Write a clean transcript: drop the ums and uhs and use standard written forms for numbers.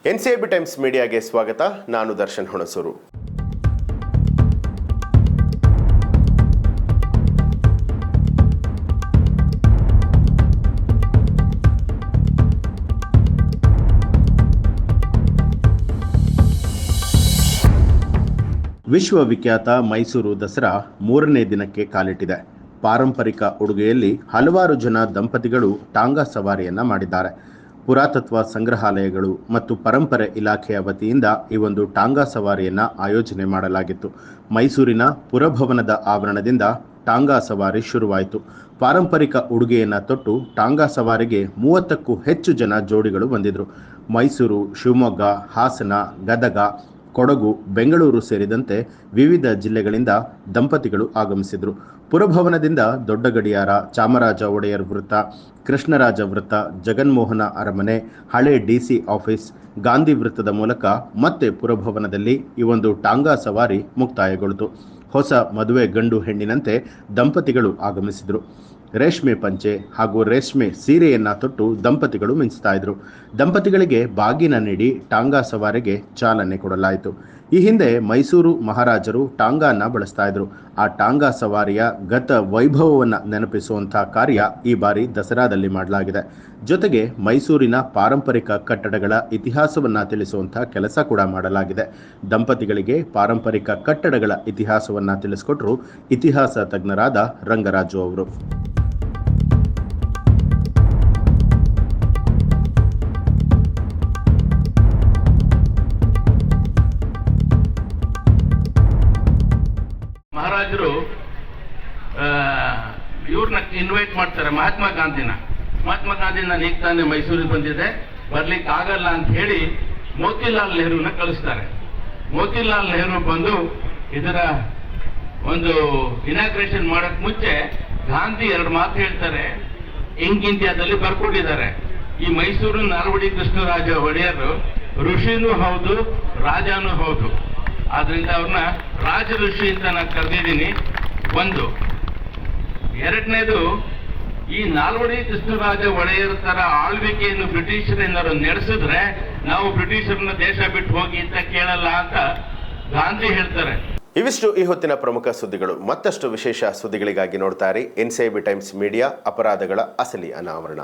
NCB times ಮೀಡಿಯಾಗೆ ಸ್ವಾಗತ. ನಾನು ದರ್ಶನ್ ಹುಣಸೂರು. ವಿಶ್ವವಿಖ್ಯಾತ ಮೈಸೂರು ದಸರಾ 3ನೇ ದಿನಕ್ಕೆ ಕಾಲಿಟ್ಟಿದೆ. ಪಾರಂಪರಿಕ ಉಡುಗೆಯಲ್ಲಿ ಹಲವಾರು ಜನ ದಂಪತಿಗಳು ಟಾಂಗಾ ಸವಾರಿಯನ್ನ ಮಾಡಿದ್ದಾರೆ. ಪುರಾತತ್ವ ಸಂಗ್ರಹಾಲಯಗಳು ಮತ್ತು ಪರಂಪರೆ ಇಲಾಖೆಯ ವತಿಯಿಂದ ಈ ಒಂದು ಟಾಂಗಾ ಸವಾರಿಯನ್ನ ಆಯೋಜನೆ ಮಾಡಲಾಗಿತ್ತು. ಮೈಸೂರಿನ ಪುರಭವನದ ಆವರಣದಿಂದ ಟಾಂಗಾ ಸವಾರಿ ಶುರುವಾಯಿತು. ಪಾರಂಪರಿಕ ಉಡುಗೆಯನ್ನ ತೊಟ್ಟು ಟಾಂಗಾ ಸವಾರಿಗೆ 30ಕ್ಕೂ ಹೆಚ್ಚು ಜನ ಜೋಡಿಗಳು ಬಂದಿದ್ರು. ಮೈಸೂರು, ಶಿವಮೊಗ್ಗ, ಹಾಸನ, ಗದಗ, ಕೊಡಗು, ಬೆಂಗಳೂರು ಸೇರಿದಂತೆ ವಿವಿಧ ಜಿಲ್ಲೆಗಳಿಂದ ದಂಪತಿಗಳು ಆಗಮಿಸಿದರು. ಪುರಭವನದಿಂದ ದೊಡ್ಡ ಗಡಿಯಾರ, ಚಾಮರಾಜ ಒಡೆಯರ್ ವೃತ್ತ, ಕೃಷ್ಣರಾಜ ವೃತ್ತ, ಜಗನ್ಮೋಹನ ಅರಮನೆ, ಹಳೆ ಡಿಸಿ ಆಫೀಸ್, ಗಾಂಧಿ ವೃತ್ತದ ಮೂಲಕ ಮತ್ತೆ ಪುರಭವನದಲ್ಲಿ ಈ ಒಂದು ಟಾಂಗಾ ಸವಾರಿ ಮುಕ್ತಾಯಗೊಳಿತು. ಹೊಸ ಮದುವೆ ಗಂಡು ಹೆಣ್ಣಿನಂತೆ ದಂಪತಿಗಳು ಆಗಮಿಸಿದರು. ರೇಷ್ಮೆ ಪಂಚೆ ಹಾಗೂ ರೇಷ್ಮೆ ಸೀರೆಯನ್ನ ತೊಟ್ಟು ದಂಪತಿಗಳು ಮಿಂಚ್ತಾ ಇದ್ರು. ದಂಪತಿಗಳಿಗೆ ಬಾಗಿನ ನೀಡಿ ಟಾಂಗಾ ಸವಾರಿಗೆ ಚಾಲನೆ ಕೊಡಲಾಯಿತು. ಈ ಹಿಂದೆ ಮೈಸೂರು ಮಹಾರಾಜರು ಟಾಂಗಾನ ಬಳಸ್ತಾ ಇದ್ರು. ಆ ಟಾಂಗಾ ಸವಾರಿಯ ಗತ ವೈಭವವನ್ನು ನೆನಪಿಸುವಂತಹ ಕಾರ್ಯ ಈ ಬಾರಿ ದಸರಾದಲ್ಲಿ ಮಾಡಲಾಗಿದೆ. ಜೊತೆಗೆ ಮೈಸೂರಿನ ಪಾರಂಪರಿಕ ಕಟ್ಟಡಗಳ ಇತಿಹಾಸವನ್ನ ತಿಳಿಸುವಂತಹ ಕೆಲಸ ಕೂಡ ಮಾಡಲಾಗಿದೆ. ದಂಪತಿಗಳಿಗೆ ಪಾರಂಪರಿಕ ಕಟ್ಟಡಗಳ ಇತಿಹಾಸವನ್ನ ತಿಳಿಸಿಕೊಟ್ರು ಇತಿಹಾಸ ತಜ್ಞರಾದ ರಂಗರಾಜು ಅವರು. ಮಹಾರಾಜರು ಇವ್ರನ್ನ ಇನ್ವೈಟ್ ಮಾಡ್ತಾರೆ, ಮಹಾತ್ಮ ಗಾಂಧಿನ ನಾನು ಈಗ ತಾನೇ ಮೈಸೂರಿಗೆ ಬಂದಿದೆ, ಬರ್ಲಿಕ್ಕೆ ಆಗಲ್ಲ ಅಂತ ಹೇಳಿ ಮೋತಿಲಾಲ್ ನೆಹರೂನ ಕಳಿಸ್ತಾರೆ. ಮೋತಿಲಾಲ್ ನೆಹರು ಬಂದು ಇದರ ಒಂದು ಇನಾಗ್ರೇಷನ್ ಮಾಡಕ್ ಮುಂಚೆ ಗಾಂಧಿ 2 ಮಾತು ಹೇಳ್ತಾರೆ. ಯಂಗ್ ಇಂಡಿಯಾದಲ್ಲಿ ಬರ್ಕೊಂಡಿದ್ದಾರೆ. ಈ ಮೈಸೂರು ನಾಲ್ವಡಿ ಕೃಷ್ಣರಾಜ ಒಡೆಯರು ಋಷಿನೂ ಹೌದು, ರಾಜನೂ ಹೌದು. ಆದ್ರಿಂದ ಅವ್ರನ್ನ ರಾಜ ಋಷಿ ಅಂತ ನಾನು ಕರೆದಿದ್ದೀನಿ. ಒಂದು. ಎರಡನೇದು, ಈ ನಾಲ್ವಡಿ ಕೃಷ್ಣರಾಜ ಒಡೆಯರ ತರ ಆಳ್ವಿಕೆಯನ್ನು ಬ್ರಿಟಿಷರೇನಾದ್ರು ನಡೆಸಿದ್ರೆ ನಾವು ಬ್ರಿಟಿಷರನ್ನ ದೇಶ ಬಿಟ್ಟು ಹೋಗಿ ಅಂತ ಕೇಳಲ್ಲ ಅಂತ ಗಾಂಧಿ ಹೇಳ್ತಾರೆ. ಇವಿಷ್ಟು ಈ ಹೊತ್ತಿನ ಪ್ರಮುಖ ಸುದ್ದಿಗಳು. ಮತ್ತಷ್ಟು ವಿಶೇಷ ಸುದ್ದಿಗಳಿಗಾಗಿ ನೋಡ್ತಾ ಇರಿ ಎನ್ಸಿಬಿ ಟೈಮ್ಸ್ ಮೀಡಿಯಾ, ಅಪರಾಧಗಳ ಅಸಲಿ ಅನಾವರಣ.